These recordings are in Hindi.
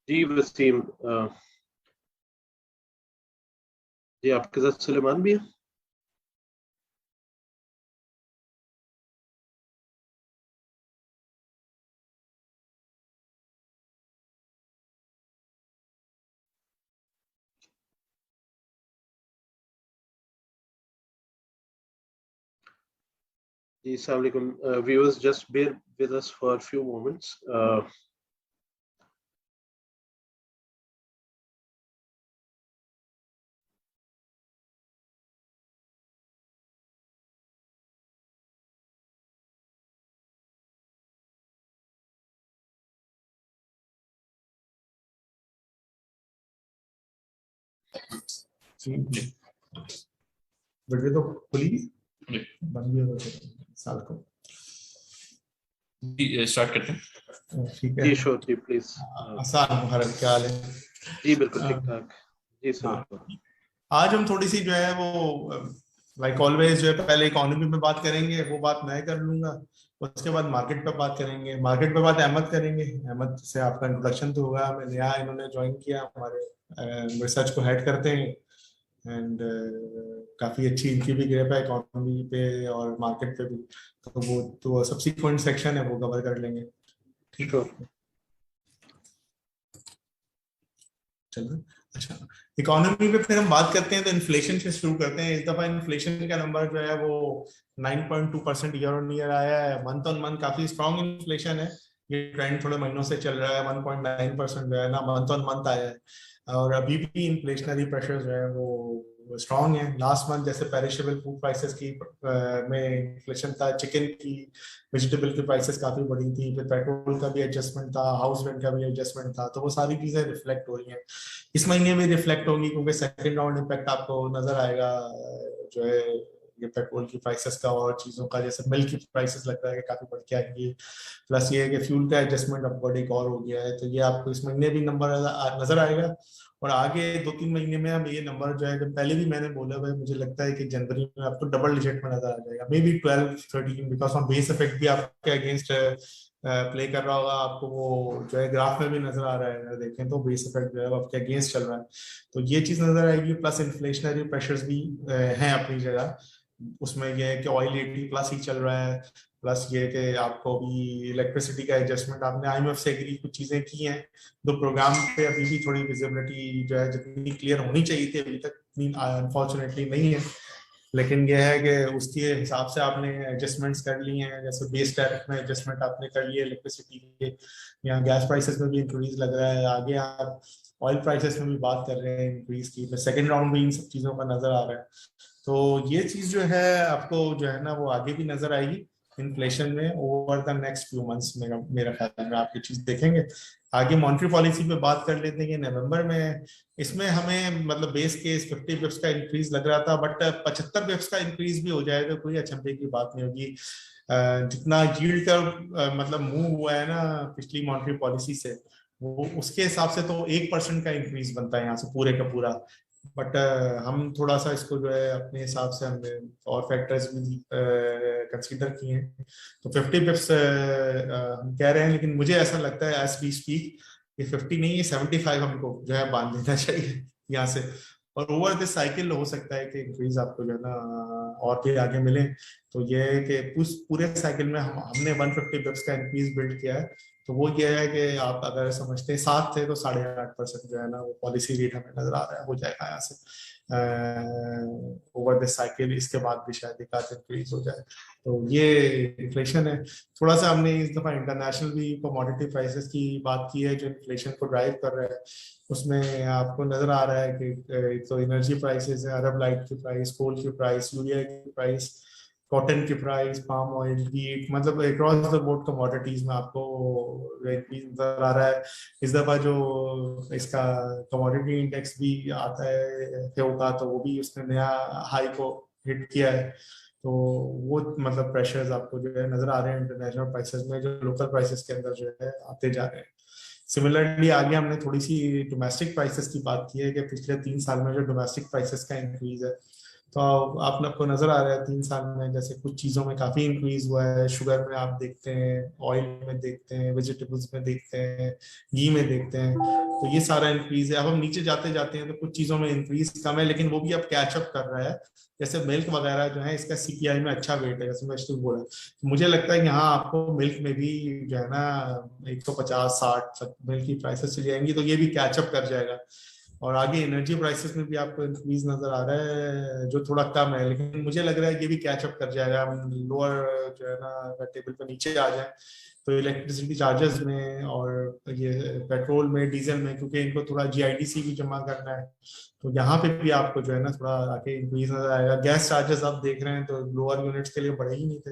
जी वसीम, जी आपके साथ सुलेमान भी है। जी अस्सलाम वालेकुम viewers, just bear with us for a few moments. Video तो खुली बंद भी हो साल को स्टार्ट करते हैं। ठीक है जी श्योर जी प्लीज। आसान मुहर्रम क्या हाल है? जी बिल्कुल ठीक ठाक। जी सर। आज हम थोड़ी सी जो है वो लाइक ऑलवेज जो है पहले इकोनॉमी पे बात करेंगे, वो बात मैं कर लूंगा। उसके बाद मार्केट पे बात करेंगे, मार्केट पे बात अहमद करेंगे। अहमद से आपका इंट्रोडक्शन तो होगा, मैं नया इन्होंने ज्वाइन किया, हमारे रिसर्च को हेड करते हैं एंड काफी अच्छी इनकी भी ग्रेप है इकोनॉमी पे और मार्केट पे भी। तो वो तो सब्सिक्वेंट सेक्शन है वो कवर कर लेंगे। ठीक है चलो। अच्छा, इकोनॉमी पे फिर हम बात करते हैं तो इन्फ्लेशन से शुरू करते हैं। इस दफा इन्फ्लेशन का नंबर जो है वो 9.2% ईयर ऑन ईयर आया है। मंथ ऑन मंथ काफी स्ट्रॉन्ग इन्फ्लेशन है। ये ट्रेंड थोड़े महीनों से चल रहा है। 1.9% जो है ना मंथ ऑन मंथ आया है। और अभी भी इन्फ्लेशनरी प्रेशर जो है वो स्ट्रॉन्ग है। लास्ट मंथ जैसे पेरिशेबल फूड प्राइसेस की में इन्फ्लेशन था, चिकन की, वेजिटेबल की प्राइसेस काफी बढ़ी थी, फिर पेट्रोल का भी एडजस्टमेंट था, हाउस रेंट का भी एडजस्टमेंट था। तो वो सारी चीजें रिफ्लेक्ट हो रही हैं, इस महीने में रिफ्लेक्ट होंगी, क्योंकि सेकंड राउंड इम्पैक्ट आपको नजर आएगा जो है ये पेट्रोल की प्राइसेस का और चीजों का। जैसे मिल्क की प्राइसेस लग रहा है कि काफी बढ़ के आएंगी, प्लस ये है कि फ्यूल का एडजस्टमेंट अपवर्ड एक और हो गया है। तो ये आपको इस महीने भी नंबर नजर आएगा। और आगे 2-3 महीने में हम ये नंबर जो है, जब पहले भी मैंने बोला भाई मुझे लगता है कि जनवरी में आपको डबल डिजिट में नजर आ जाएगा, may be 12-13, because on base effect भी आपके अगेंस्ट प्ले कर रहा होगा। आपको वो जो है ग्राफ में भी नजर आ रहा है, अगर देखें तो बेस इफेक्ट जो है वो आपके अगेंस्ट चल रहा है। तो ये चीज नजर आएगी, प्लस इन्फ्लेशनरी प्रेशर्स भी हैं अपनी जगह। उसमें यह है कि ऑयल 80+ ही चल रहा है, प्लस ये कि आपको भी इलेक्ट्रिसिटी का एडजस्टमेंट, आपने आईएमएफ से एग्री कुछ चीजें की हैं। तो प्रोग्राम पे अभी भी थोड़ी विजिबिलिटी जो है जितनी क्लियर होनी चाहिए थी अभी तक अनफॉर्चुनेटली नहीं है। लेकिन यह है कि उसके हिसाब से आपने एडजस्टमेंट्स कर लिए हैं। जैसे बेस टैरिफ में एडजस्टमेंट आपने कर लिए इलेक्ट्रिसिटी के, या गैस प्राइसेस में भी इंक्रीज लग रहा है। आगे आप ऑयल प्राइसेस में भी बात कर रहे हैं इंक्रीज की, फिर सेकेंड राउंड भी इन सब चीज़ों का नजर आ रहा है। तो ये चीज़ जो है आपको जो है ना वो आगे भी नजर आएगी इन्फ्लेशन में over the next few months. मेरा मेरा ख्याल में आप ये चीज़ देखेंगे। आगे मॉनेटरी पॉलिसी पे बात कर लेते हैं नवंबर में। इसमें हमें मतलब बेस केस 50 बिप्स का इंक्रीज लग रहा था, बट 75 बिप्स का इंक्रीज भी हो जाए तो कोई अचंभे की बात नहीं होगी। जितना यील्ड का मतलब मूव हुआ है ना पिछली मॉनेटरी पॉलिसी से, वो उसके हिसाब से तो 1% का इंक्रीज बनता है यहाँ से पूरे का पूरा। बट हम थोड़ा सा इसको जो है अपने हिसाब से हमने और फैक्टर्स भी कंसीडर किए हैं। तो 50 बिप्स हम कह रहे हैं, लेकिन मुझे ऐसा लगता है एज वी स्पीक ये 50 नहीं है, 75 हमको जो है बांध देना चाहिए यहाँ से। और ओवर दिस साइकिल हो सकता है कि इंक्रीज आपको जो है ना और भी आगे मिले। तो ये है कि उस पूरे साइकिल में हमने 150 बिप्स का इंक्रीज बिल्ड किया है। तो वो ये है कि आप अगर समझते हैं 7 थे तो 8.5% जो है ना वो पॉलिसी रेट हमें नजर आ रहा है हो जाएगा यहाँ से ओवर द साइकिल। इसके बाद भी शायद एक आध इंक्रीज हो जाए। तो ये इन्फ्लेशन है। थोड़ा सा हमने इस दफा इंटरनेशनल भी कमोडिटी प्राइसेस की बात की है जो इन्फ्लेशन को ड्राइव कर रहा है। उसमें आपको नजर आ रहा है कि तो एनर्जी प्राइसेस है, अरब लाइट की प्राइस, कोल की प्राइस, यूरिया की प्राइस, कॉटन की प्राइस, पाम ऑयल की, मतलब अक्रॉस द बोर्ड कमोडिटीज में आपको इंक्रीज नजर आ रहा है। इस दफा जो इसका कमोडिटी इंडेक्स भी आता है होगा तो वो भी उसने नया हाई को हिट किया है। तो वो मतलब प्रेशर्स आपको जो है नजर आ रहे हैं इंटरनेशनल प्राइसेस में, जो लोकल प्राइसेस के अंदर जो है आते जा रहे हैं। सिमिलरली आगे हमने थोड़ी सी डोमेस्टिक प्राइसेस की बात की है कि पिछले 3 साल में जो डोमेस्टिक प्राइसेस का इंक्रीज है, तो आप लोग को नजर आ रहा है 3 साल में जैसे कुछ चीजों में काफी इंक्रीज हुआ है। शुगर में आप देखते हैं, ऑयल में देखते हैं, वेजिटेबल्स में देखते हैं, घी में देखते हैं। तो ये सारा इंक्रीज है। अब हम नीचे जाते जाते हैं तो कुछ चीजों में इंक्रीज कम है, लेकिन वो भी अब कैचअप कर रहा है। जैसे मिल्क वगैरह जो है इसका सीपीआई में अच्छा वेट है, जैसे मैं शुरू बोला। तो मुझे लगता है कि यहाँ आपको मिल्क में भी जो है ना 150-60 मिल्क की प्राइसेस चली जाएंगी, तो ये भी कैचअप कर जाएगा। और आगे एनर्जी प्राइसेस में भी आपको इंक्रीज नजर आ रहा है जो थोड़ा कम है, लेकिन मुझे लग रहा है ये भी कैचअप कर जाएगा। हम लोअर जो है ना टेबल पर नीचे आ जाए तो इलेक्ट्रिसिटी चार्जेस में और ये पेट्रोल में, डीजल में, क्योंकि इनको थोड़ा जीआईडीसी भी जमा करना है, तो यहाँ पे भी आपको जो है ना थोड़ा आके इंक्रीज नजर आएगा। गैस चार्जेस आप देख रहे हैं तो लोअर यूनिट्स के लिए बढ़े ही नहीं थे,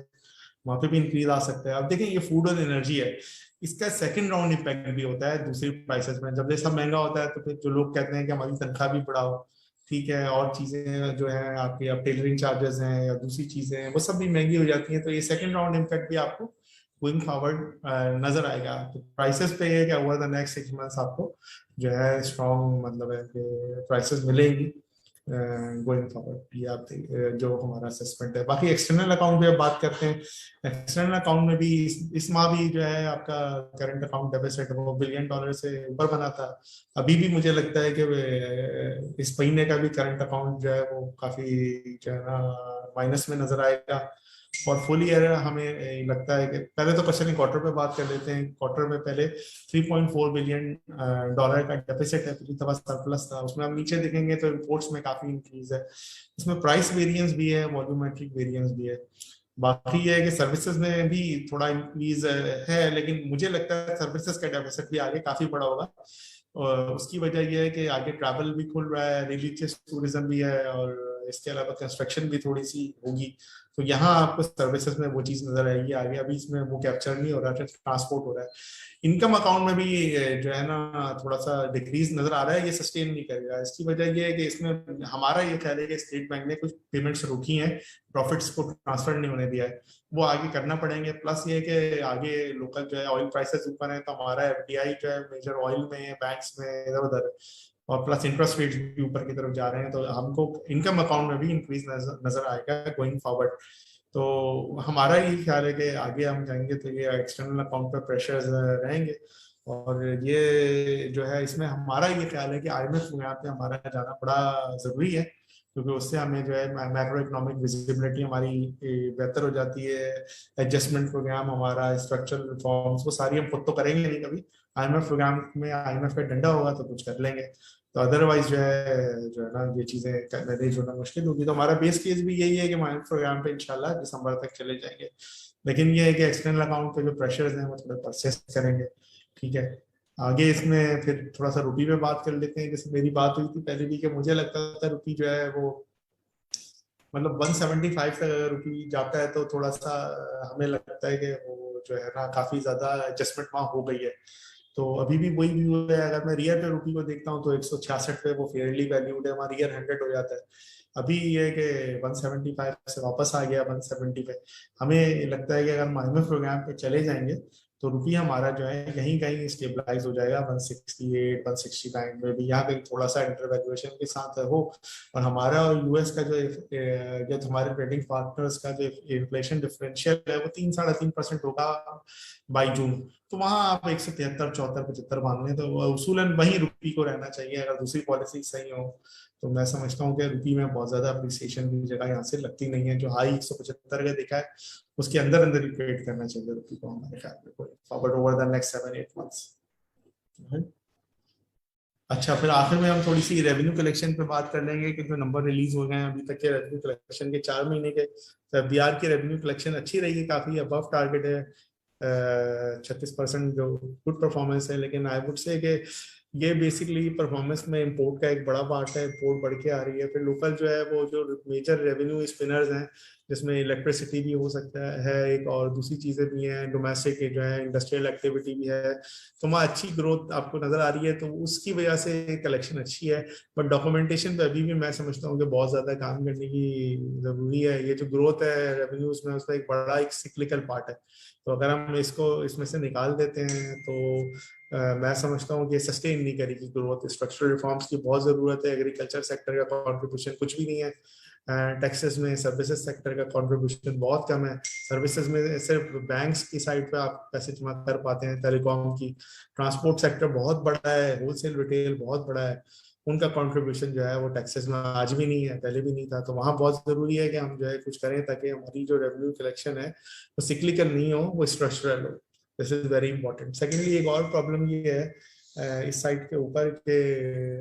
वहां पे भी इंक्रीज आ सकता है। अब देखें ये फूड और एनर्जी है, इसका सेकंड राउंड इम्पैक्ट भी होता है दूसरी प्राइसेस में। जब ये सब महंगा होता है तो फिर जो लोग कहते हैं कि हमारी तनख्वाह भी बढ़ाओ, ठीक है, और चीजें जो है आपकी, अब टेलरिंग चार्जेस हैं या दूसरी चीजें हैं वो सब भी महंगी हो जाती हैं, तो ये सेकंड राउंड इम्पैक्ट भी आपको गोइंग फॉरवर्ड नजर आएगा। तो प्राइसेस पे ये क्या ओवर द नेक्स्ट 6 मंथ्स आपको जो है स्ट्रॉन्ग मतलब है कि प्राइसेस मिलेंगी गोइंग फॉरवर्ड। ये आप जो हमारा असेसमेंट है। बाकी एक्सटर्नल अकाउंट भी अब बात करते हैं। एक्सटर्नल अकाउंट में भी इस माह भी जो है आपका करंट अकाउंट डेफिसिट वो $1 बिलियन से ऊपर बना था। अभी भी मुझे लगता है कि इस महीने का भी करंट अकाउंट जो है वो काफी जो है ना माइनस में नजर आएगा। और फुल ईयर हमें लगता है कि पहले तो क्वेश्चन क्वार्टर पे बात कर लेते हैं। क्वार्टर में पहले $3.4 बिलियन का डेफिसिट है, पिछली दफा सरप्लस था। उसमें हम नीचे देखेंगे तो इंपोर्ट्स में काफी इंक्रीज है, इसमें प्राइस वेरिएंस भी है, वॉल्यूमेट्रिक वेरिएंस भी है। बाकी ये है कि सर्विसेज में भी थोड़ा इंक्रीज है, लेकिन मुझे लगता है सर्विसेज का डेफिसिट भी आगे काफी बड़ा होगा। और उसकी वजह यह है कि आगे ट्रैवल भी खुल रहा है, रिलीजियस टूरिज्म भी है, और इसके अलावा कंस्ट्रक्शन भी थोड़ी सी होगी, तो यहाँ आपको सर्विसेज में वो चीज नजर आएगी आगे। अभी इसमें वो कैप्चर नहीं हो रहा है, ट्रांसपोर्ट हो रहा है। इनकम अकाउंट में भी जो है ना थोड़ा सा डिक्रीज नजर आ रहा है, ये सस्टेन नहीं करेगा। इसकी वजह ये है कि इसमें हमारा ये ख्याल है कि स्टेट बैंक ने कुछ पेमेंट्स रोकी हैं, प्रॉफिट्स को ट्रांसफर नहीं होने दिया है, वो आगे करना पड़ेंगे। प्लस ये कि आगे लोकल जो है ऑयल प्राइसेस ऊपर है, तो हमारा एफडीआई जो है मेजर ऑयल में, बैंक्स में, इधर उधर, और प्लस इंटरेस्ट रेट्स भी ऊपर की तरफ जा रहे हैं, तो हमको इनकम अकाउंट में भी इंक्रीज नजर आएगा गोइंग फॉरवर्ड। तो हमारा ये ख्याल है कि आगे हम जाएंगे तो ये एक्सटर्नल अकाउंट पे प्रेशर्स रहेंगे। और ये जो है इसमें हमारा ये ख्याल है कि आईएमएफ यहाँ पे हमारा जाना बड़ा जरूरी है, क्योंकि उससे हमें जो है मैक्रो इकोनॉमिक विजिबिलिटी हमारी बेहतर हो जाती है। एडजस्टमेंट प्रोग्राम हमारा, स्ट्रक्चरल रिफॉर्म्स, वो सारी हम खुद तो करेंगे नहीं कभी। आईएमएफ प्रोग्राम में आईएमएफ का डंडा होगा तो कुछ कर लेंगे, तो अदरवाइज जो है ना ये चीजें मैनेज होना मुश्किल होगी। तो हमारा बेस केस भी यही है कि आईएमएफ प्रोग्राम पे इंशाल्लाह दिसंबर तक चले जाएंगे, लेकिन ये है कि एक्सटर्नल अकाउंट पे जो प्रेशर्स हैं वो थोड़े परसेस करेंगे। ठीक है, आगे इसमें फिर थोड़ा सा रुपी पे बात कर लेते हैं। जैसे मेरी बात हुई थी पहले भी कि मुझे लगता था रुपी जो है वो मतलब 175 तक अगर रुपी जाता है तो थोड़ा सा हमें लगता है कि वो जो है ना काफी ज्यादा एडजस्टमेंट वहां हो गई है। तो अभी भी वही व्यू है। अगर मैं रियर पे रुपी को देखता हूँ तो 166 पे वो फेयरली वैल्यूड है, वहाँ रियर 100 हो जाता है। अभी ये कि 175 से वापस आ गया 170 पे। हमें लगता है कि अगर हम आईएमएफ प्रोग्राम पे चले जाएंगे तो रुपी हमारा जो है कहीं कहीं स्टेबलाइज हो जाएगा 168 169 में भी, यहाँ कहीं थोड़ा सा इंटरवैल्यूएशन के साथ है वो। और हमारा और यूएस का जो हमारे ट्रेडिंग पार्टनर्स का जो इन्फ्लेशन डिफरेंशियल है वो 3-3.5% होगा बाई जून। तो वहां आप 173 74 75 मान लें, तो उसूलन वही रुपी को रहना चाहिए अगर दूसरी पॉलिसी सही हो। तो मैं समझता हूँ कि रुपी में बहुत ज्यादा अप्रिसिएशन की जगह यहाँ से लगती नहीं है। जो हाई 175 का दिखा है उसके अंदर अंदर ही ट्रेड करना चाहिए रुपी को हमारे ख्याल में forward over the next 7-8 months. अच्छा, फिर आखिर में हम थोड़ी सी रेवेन्यू कलेक्शन पे बात कर लेंगे कि जो नंबर रिलीज हो गए हैं अभी तक के रेवेन्यू कलेक्शन के 4 महीने के। तो बिहार की रेवेन्यू कलेक्शन अच्छी रही है, काफी अबव टारगेट है, 36% जो गुड परफॉर्मेंस है। लेकिन आई वुड से कि ये बेसिकली परफॉर्मेंस में इंपोर्ट का एक बड़ा पार्ट है, इंपोर्ट बढ़ के आ रही है। फिर लोकल जो है वो जो मेजर रेवेन्यू स्पिनर्स हैं जिसमें इलेक्ट्रिसिटी भी हो सकता है एक, और दूसरी चीजें भी हैं, डोमेस्टिक जो है इंडस्ट्रियल एक्टिविटी भी है, तो वहाँ अच्छी ग्रोथ आपको नजर आ रही है, तो उसकी वजह से कलेक्शन अच्छी है। बट डॉक्यूमेंटेशन पे अभी भी मैं समझता हूँ कि बहुत ज्यादा काम करने की जरूरी है। ये जो ग्रोथ है रेवेन्यूज में उसका एक बड़ा एक सिक्लिकल पार्ट है, तो अगर हम इसको इसमें से निकाल देते हैं तो मैं समझता हूँ कि सस्टेन नहीं करेगी ग्रोथ। स्ट्रक्चरल रिफॉर्म्स की बहुत जरूरत है, एग्रीकल्चर सेक्टर का कॉन्ट्रीब्यूशन कुछ भी नहीं है, टेक्सास में सर्विसेज सेक्टर का कंट्रीब्यूशन बहुत कम है। सर्विसेज में सिर्फ बैंक्स की साइड पे आप पैसे जमा कर पाते हैं, टेलीकॉम की। ट्रांसपोर्ट सेक्टर बहुत बड़ा है, होलसेल रिटेल बहुत बड़ा है, उनका कंट्रीब्यूशन जो है वो टेक्सास में आज भी नहीं है, पहले भी नहीं था। तो वहाँ बहुत जरूरी है कि हम जो है कुछ करें ताकि हमारी जो रेवेन्यू कलेक्शन है वो सिक्लिकल नहीं हो, वो स्ट्रक्चरल हो। This is very important. Secondly एक और प्रॉब्लम ये है इस साइड के ऊपर के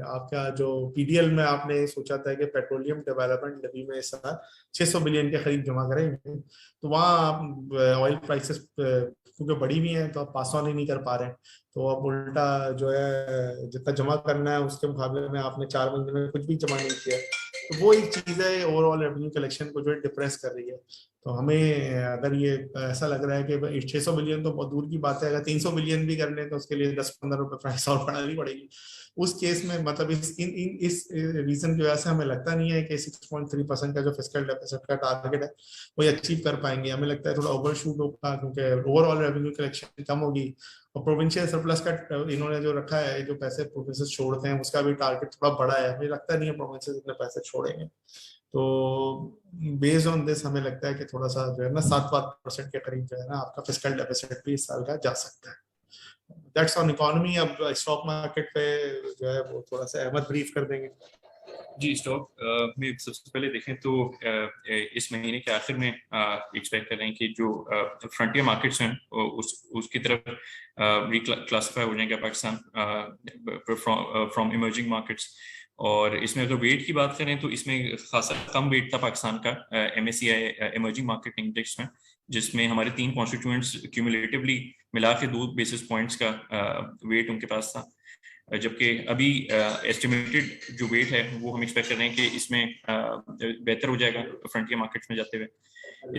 आपका जो पीडीएल में आपने सोचा था कि पेट्रोलियम डेवलपमेंट लेवी में इस साल 600 बिलियन के करीब जमा करेंगे, तो वहाँ आप ऑयल प्राइसेस क्योंकि बढ़ी हुई हैं तो आप पास ऑन ही नहीं कर पा रहे हैं। तो अब उल्टा जो है जितना जमा करना है उसके मुकाबले में आपने 4 महीने में कुछ भी जमा नहीं किया, तो वो एक चीज है ओवरऑल रेवेन्यू कलेक्शन को जो है डिप्रेस कर रही है। तो हमें अगर ये ऐसा लग रहा है कि 600 बिलियन तो बहुत दूर की बात है, अगर 300 बिलियन भी करने तो उसके लिए 10-15 रुपए प्राइस और बढ़ानी पड़ेगी। उस केस में मतलब इस रीजन की वजह से हमें लगता नहीं है कि 6.3% का जो फिस्कल डेफिसिट का टारगेट है वो अचीव कर पाएंगे। हमें लगता है थोड़ा ओवरशूट होगा क्योंकि ओवरऑल रेवेन्यू कलेक्शन कम होगी और प्रोविंशियल सरप्लस का इन्होंने जो रखा है, जो पैसे प्रोविंसेस छोड़ते हैं उसका भी टारगेट थोड़ा बड़ा है। हमें लगता नहीं है प्रोविंसेस इतने पैसे छोड़ेंगे। तो बेस्ड ऑन दिस हमें लगता है कि थोड़ा सा जो है ना 7% के करीब जो है ना आपका फिस्कल डेफिसिट भी इस साल का जा सकता है। That's on economy. अब स्टॉक मार्केट पे जो है वो थोड़ा सा अहमद ब्रीफ कर देंगे। जी, स्टॉक में सबसे पहले देखें तो इस महीने के आखिर में एक्सपेक्ट कर रहे हैं कि जो फ्रंटियर मार्केट्स हैं उसकी तरफ रिक्लासिफाई हो जाएगा पाकिस्तान फ्रॉम इमर्जिंग मार्केट्स। और इसमें अगर वेट की बात करें तो इसमें खासा कम वेट था पाकिस्तान का MSCI इमर्जिंग मार्केट इंडेक्स में, जिसमें हमारे 3 कॉन्स्टिट्यूएंट्स क्यूमुलेटिवली मिला के 2 बेसिस पॉइंट्स का वेट उनके पास था। जबकि अभी एस्टिमेटेड जो वेट है वो हम एक्सपेक्ट कर रहे हैं कि इसमें बेहतर हो जाएगा फ्रंटियर मार्केट्स में जाते हुए।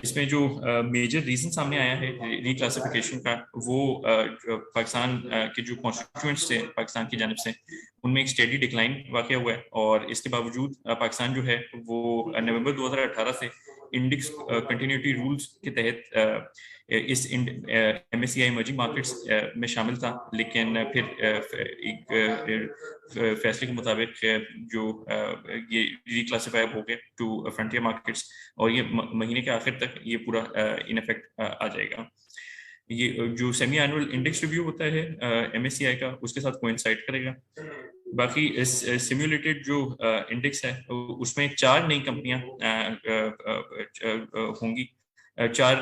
इसमें जो मेजर रीजन सामने आया है रिक्लासिफिकेशन का, वो पाकिस्तान के जो कॉन्स्टिट्यूएंट्स थे पाकिस्तान की जानिब से उनमें एक स्टेडी डिक्लाइन वाक़या हुआ है। और इसके बावजूद पाकिस्तान जो है वो नवंबर 2018 से इंडेक्स कंटिन्यूटी रूल्स के तहत इस MSCI इमर्जिंग मार्केट्स में शामिल था, लेकिन फिर एक फैसले के मुताबिक जो ये रिक्लासिफाई हो गए टू फ्रंटियर मार्केट्स और ये महीने के आखिर तक ये पूरा इन इफेक्ट आ जाएगा। ये जो सेमी एनुअल इंडेक्स रिव्यू होता है MSCI का, उसके साथ कोइंसाइड करेगा। बाकी इस सिम्युलेटेड जो इंडेक्स है उसमें 4 नई कंपनियां होंगी, 6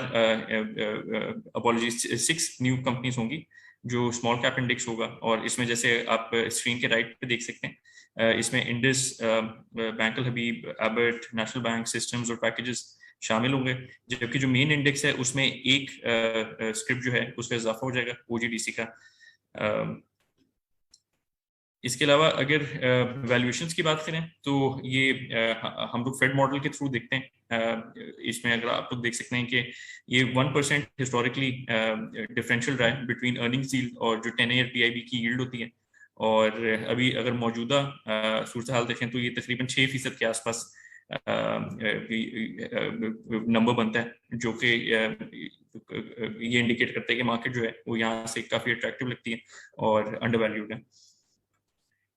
न्यू कंपनीज होंगी जो स्मॉल कैप इंडेक्स होगा। और इसमें जैसे आप स्क्रीन के राइट पे देख सकते हैं, इसमें इंडस, बैंक अल हबीब, एबर्ट, नेशनल बैंक, सिस्टम्स और पैकेजेस शामिल होंगे। जबकि जो मेन इंडेक्स है उसमें एक स्क्रिप्ट जो है उसका इजाफा हो जाएगा OGDC का। इसके अलावा अगर वैल्यूएशंस की बात करें तो ये हम लोग फेड मॉडल के थ्रू देखते हैं। इसमें अगर आप लोग देख सकते हैं कि ये 1% हिस्टोरिकली डिफरेंशियल रहा है बिटवीन अर्निंग्स यील्ड और जो 10 ईयर PIB की यील्ड होती है। और अभी अगर मौजूदा सूरत हाल देखें तो ये तकरीबन 6% के आसपास नंबर बनता है, जो कि ये इंडिकेट करता है कि मार्केट जो है वो यहाँ से काफ़ी अट्रैक्टिव लगती है और अंडर वैल्यूड है।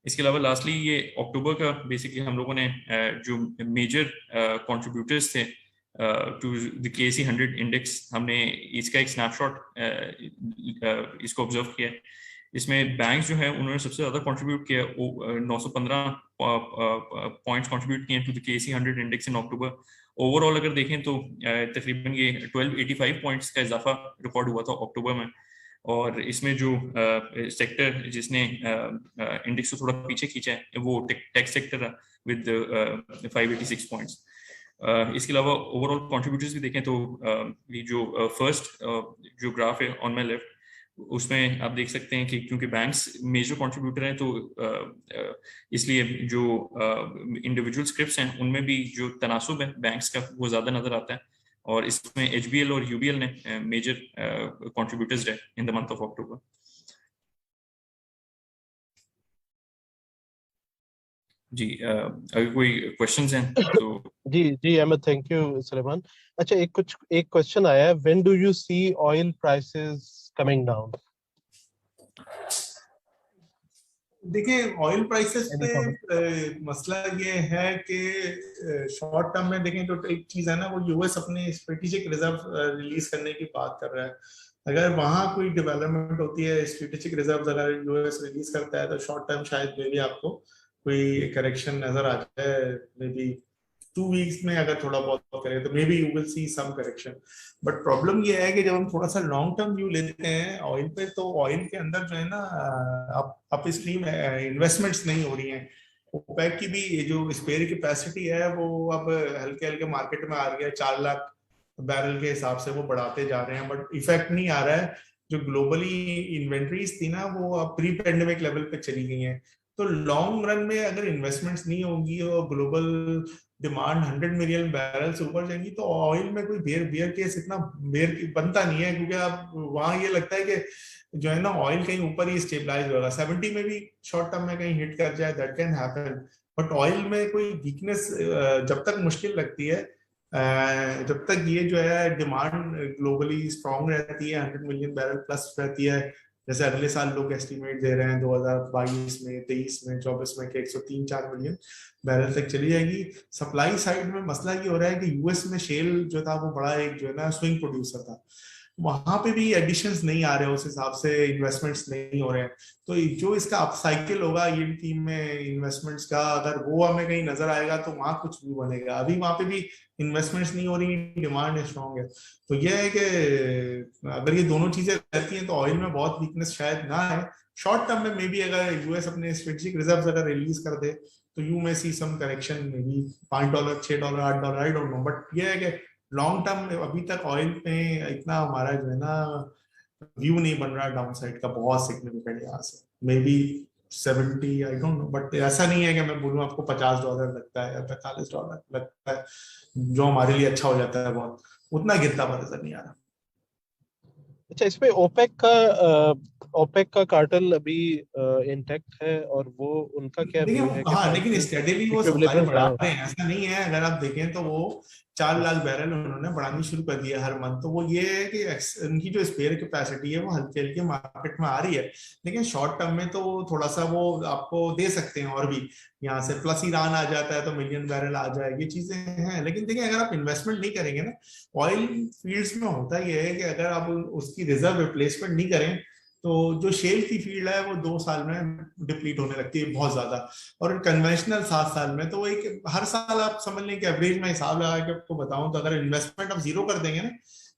इसके अलावा लास्टली ये अक्टूबर का बेसिकली हम लोगों ने जो मेजर कंट्रीब्यूटर्स थे टू द KSE 100 इंडेक्स, हमने इसका एक स्नैपशॉट इसको ऑब्जर्व किया है। इसमें बैंक्स जो है उन्होंने सबसे ज़्यादा कंट्रीब्यूट किया, 915 पॉइंट्स कंट्रीब्यूट किए to the KSE 100 index in October. Overall अगर देखें तो तकरीबन ये 1285 पॉइंट्स का इजाफा रिकॉर्ड हुआ था अक्टूबर में। और इसमें जो सेक्टर जिसने इंडेक्स को थोड़ा पीछे खींचा है वो टेक सेक्टर विद 586 पॉइंट्स। इसके अलावा ओवरऑल कंट्रीब्यूटर्स भी देखें तो ये जो फर्स्ट जो ग्राफ है ऑन माय लेफ्ट, उसमें आप देख सकते हैं कि क्योंकि बैंक्स मेजर कंट्रीब्यूटर हैं तो इसलिए जो इंडिविजुअल स्क्रिप्ट्स हैं उनमें भी जो तनासुब है बैंक्स का वो ज़्यादा नज़र आता है। और इसमें HBL और UBL ने मेजर कंट्रीब्यूटर्स रहे in the month of October. जी, अगर कोई क्वेश्चंस हैं तो जी अहमद, थैंक यू सलेमान। अच्छा, एक क्वेश्चन आया है, when do you see oil prices coming down? देखिए ऑयल प्राइसेस Any पे comment? मसला ये है कि शॉर्ट टर्म में देखें तो एक चीज है ना, वो यूएस अपने स्ट्रेटेजिक रिजर्व रिलीज करने की बात कर रहा है। अगर वहां कोई डेवलपमेंट होती है, स्ट्रेटेजिक रिजर्व अगर यूएस रिलीज करता है, तो शॉर्ट टर्म शायद मे भी आपको कोई करेक्शन नजर आ जाए, मे बी 2 वीक्स में अगर थोड़ा बहुत करे तो maybe you will see some correction. But problem ये है कि जब हम थोड़ा सा लॉन्ग टर्म व्यू लेते हैं ऑयल पे, तो ऑयल के अंदर जो है ना अप स्ट्रीम इन्वेस्टमेंट्स नहीं हो रही हैं। ओपेक की भी ये जो स्पेयर कैपेसिटी है वो अब हल्के हल्के मार्केट में आ रही है, 4 लाख बैरल के हिसाब से वो बढ़ाते जा रहे हैं, बट इफेक्ट नहीं आ रहा है। जो ग्लोबली इन्वेंट्रीज थी ना, वो अब प्री पेंडेमिक लेवल पे चली गई हैं। तो लॉन्ग रन में अगर इन्वेस्टमेंट्स नहीं होंगी और ग्लोबल डिमांड 100 मिलियन बैरल से ऊपर जाएंगी, तो ऑयल में कोई बियर केस इतना बनता नहीं है, क्योंकि आप वहां ये लगता है कि जो है ना ऑयल कहीं ऊपर ही स्टेबलाइज होगा। 70 में भी शॉर्ट टर्म में कहीं हिट कर जाए, that can happen. But oil में कोई वीकनेस जब तक मुश्किल लगती है, जब तक ये जो है डिमांड ग्लोबली स्ट्रांग रहती है, 100 मिलियन बैरल प्लस रहती है, जैसे अगले साल लोग एस्टिमेट दे रहे हैं 2022 में, 23 में, 24 में कि 103-4 मिलियन बैरल तक चली जाएगी। सप्लाई साइड में मसला ये हो रहा है कि यूएस में शेल जो था वो बड़ा एक जो है ना स्विंग प्रोड्यूसर था, वहां पे भी एडिशंस नहीं आ रहे, उस हिसाब से इन्वेस्टमेंट्स नहीं हो रहे हैं। तो जो इसका अप साइकिल होगा ये टीम में इन्वेस्टमेंट्स का, अगर वो हमें कहीं नजर आएगा तो वहां कुछ भी बनेगा। अभी वहां पे भी इन्वेस्टमेंट्स नहीं हो रही, डिमांड स्ट्रॉन्ग है। तो ये है कि अगर ये दोनों चीजें रहती हैं तो ऑयल में बहुत वीकनेस शायद ना है। शॉर्ट टर्म में मे बी अगर यूएस अपने स्ट्रेटेजिक रिजर्व अगर रिलीज कर दे तो you may see some correction, maybe $5, $6, $8, I don't know. But ये है कि लॉन्ग टर्म में अभी तक ऑयल पे इतना हमारा जो है ना व्यू नहीं बन रहा डाउन साइड का बहुत सिग्निफिकेंट यहाँ से। May be 70, I don't know, but ऐसा नहीं है कि मैं बोलूँ आपको $50 लगता है या $45 लगता है, जो हमारे लिए अच्छा हो जाता है बहुत, उतना गिरता हुआ नजर नहीं आ रहा। अच्छा, इसमें ओपेक का कार्टेल अभी इंटैक्ट है, और वो उनका क्या व्यू है? हाँ, लेकिन स्टेडीली वो सप्लाई बढ़ा रहे हैं, ऐसा नहीं है। अगर आप देखें तो वो 4 लाख बैरल उन्होंने बढ़ानी शुरू कर दिया हर मंथ। तो वो ये है कि उनकी जो स्पेयर कैपेसिटी है वो हल्के हल्के मार्केट में आ रही है। लेकिन शॉर्ट टर्म में तो थोड़ा सा वो आपको दे सकते हैं, और भी यहाँ से प्लस ईरान आ जाता है तो मिलियन बैरल आ जाएगी, चीजें हैं। लेकिन देखिए अगर आप इन्वेस्टमेंट नहीं करेंगे ना, ऑयल फील्ड्स में होता ये है कि अगर आप उसकी रिजर्व रिप्लेसमेंट नहीं करें तो जो शेल की फील्ड है वो 2 साल में डिप्लीट होने लगती है बहुत ज्यादा, और कन्वेंशनल 7 साल में। तो वो एक हर साल आप समझ लें कि एवरेज में हिसाब लगा के आपको बताऊं तो अगर इन्वेस्टमेंट आप जीरो कर देंगे ना,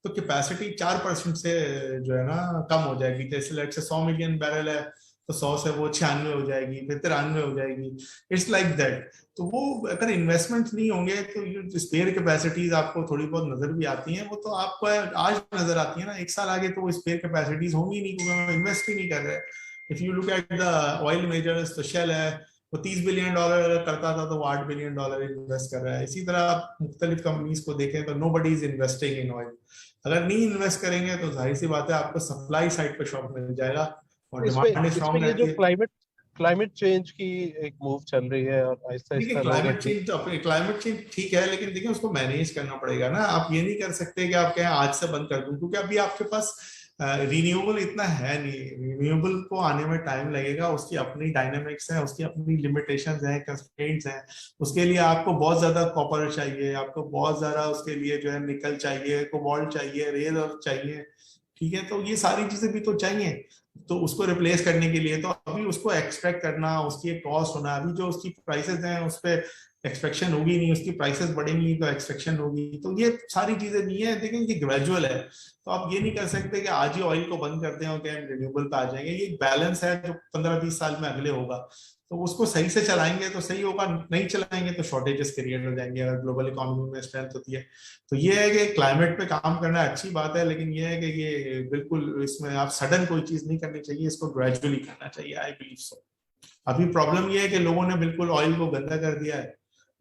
तो कैपेसिटी 4% से जो है ना कम हो जाएगी। जैसे लेट से 100 मिलियन बैरल है तो 100 से वो 96 हो जाएगी, फिर 93 हो जाएगी। It's like that. तो वो अगर इन्वेस्टमेंट नहीं होंगे तो स्पेयर कैपेसिटीज आपको थोड़ी बहुत नजर भी आती हैं, वो तो आपको आज नजर आती है ना, 1 साल आगे तो वो स्पेयर कैपेसिटीज होंगी नहीं, क्योंकि हम इन्वेस्ट ही नहीं कर रहे। If you look at the oil measures, तो शेल है वो $30 बिलियन करता था तो वो $8 बिलियन इन्वेस्ट कर रहा है। इसी तरह आप मुख्तलिफ कंपनीज को देखें तो nobody is investing in oil. अगर नहीं इन्वेस्ट करेंगे तो जाहिर सी बात है आपको सप्लाई साइड पर शॉक मिल जाएगा, और डिमांड स्ट्रांग ये रहती जो है। क्लाइमेट चेंज की एक मूव चल रही है, और आहिस्ता देखिए आहिस्ता क्लाइमेट चेंज ठीक है, लेकिन देखिए उसको मैनेज करना पड़ेगा ना। आप ये नहीं कर सकते कि आप कहें आज से बंद कर दूं, क्योंकि अभी आपके पास रिन्यूएबल इतना है नहीं। रिन्यूएबल को आने में टाइम लगेगा, उसकी अपनी डायनामिक्स है, उसकी अपनी लिमिटेशंस हैं, कंस्ट्रेंट्स हैं। उसके लिए आपको बहुत ज्यादा कॉपर चाहिए, आपको बहुत ज्यादा उसके लिए जो है निकल चाहिए, कोबाल्ट चाहिए, रेयर अर्थ चाहिए, ठीक है। तो ये सारी चीजें भी तो चाहिए, तो उसको रिप्लेस करने के लिए तो अभी उसको एक्सट्रैक्ट करना, उसकी एक कॉस्ट होना। अभी जो उसकी प्राइसेस हैं उस पर एक्सपेक्शन होगी नहीं, उसकी प्राइसेस बढ़ेंगी तो एक्सपेक्शन होगी। तो ये सारी चीजें नहीं है, लेकिन ये ग्रेजुअल है। तो आप ये नहीं कर सकते कि आज ही ऑयल को बंद कर दें और क्या रिन्यूएबल पे आ जाएंगे। ये बैलेंस है जो 15-20 साल में अगले होगा। तो उसको सही से चलाएंगे तो सही होगा, नहीं चलाएंगे तो शॉर्टेजेस क्रिएट हो जाएंगे अगर ग्लोबल इकोनॉमी में स्ट्रेंथ होती है। तो ये है कि क्लाइमेट पे काम करना अच्छी बात है, लेकिन ये है कि ये बिल्कुल इसमें आप सडन कोई चीज नहीं करनी चाहिए, इसको ग्रेजुअली करना चाहिए। I believe so. अभी प्रॉब्लम ये है कि लोगों ने बिल्कुल ऑयल को गंदा कर दिया है